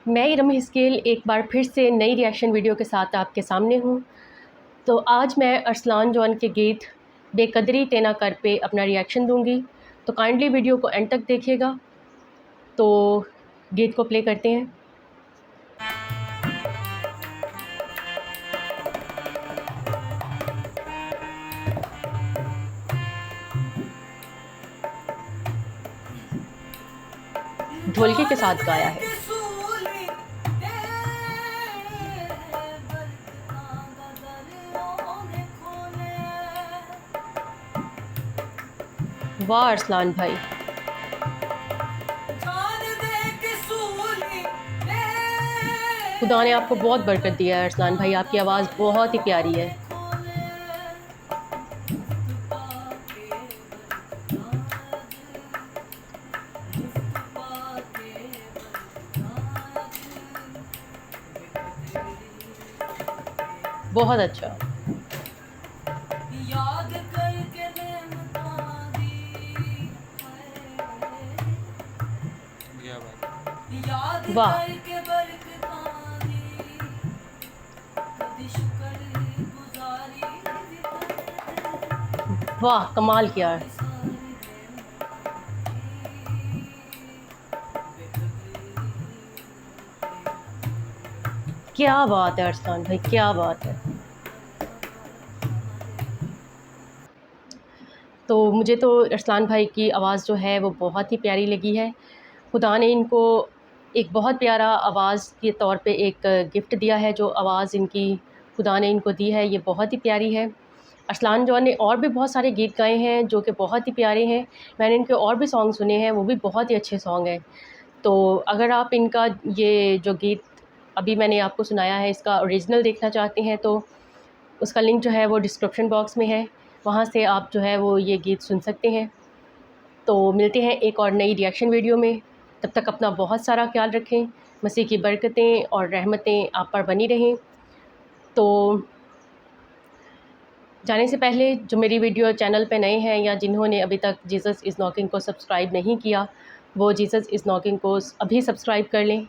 मैं rummy scale एक बार फिर से नई रिएक्शन वीडियो के साथ आपके सामने हूँ। तो आज मैं अरसलान जॉन के गीत बेकदरी तेना कर पे अपना रिएक्शन दूँगी। तो काइंडली वीडियो को एंड तक देखिएगा। तो गीत को प्ले करते हैं। ढोलकी के साथ गाया है। वाह अरसलान भाई, खुदा ने आपको बहुत बरकत दिया है अरसलान भाई, आपकी आवाज़ बहुत ही प्यारी है। बहुत अच्छा। वाह वाह, कमाल किया। क्या बात है अरसलान भाई, क्या बात है। तो मुझे तो अरसलान भाई की आवाज़ जो है वो बहुत ही प्यारी लगी है। खुदा ने इनको एक बहुत प्यारा आवाज़ के तौर पे एक गिफ्ट दिया है। जो आवाज़ इनकी खुदा ने इनको दी है ये बहुत ही प्यारी है। अरसलान जॉन ने और भी बहुत सारे गीत गाए हैं जो कि बहुत ही प्यारे हैं। मैंने इनके और भी सॉन्ग सुने हैं, वो भी बहुत ही अच्छे सॉन्ग हैं। तो अगर आप इनका ये जो गीत अभी मैंने आपको सुनाया है इसका ओरिजिनल देखना चाहते हैं तो उसका लिंक जो है वो डिस्क्रिप्शन बॉक्स में है, वहाँ से आप जो है वो ये गीत सुन सकते हैं। तो मिलते हैं एक और नई रिएक्शन वीडियो में। तब तक अपना बहुत सारा ख्याल रखें। मसीह की बरकतें और रहमतें आप पर बनी रहें। तो जाने से पहले जो मेरी वीडियो चैनल पे नए हैं या जिन्होंने अभी तक जीसस इज़ नॉकिंग को सब्सक्राइब नहीं किया, वो जीसस इज़ नॉकिंग को अभी सब्सक्राइब कर लें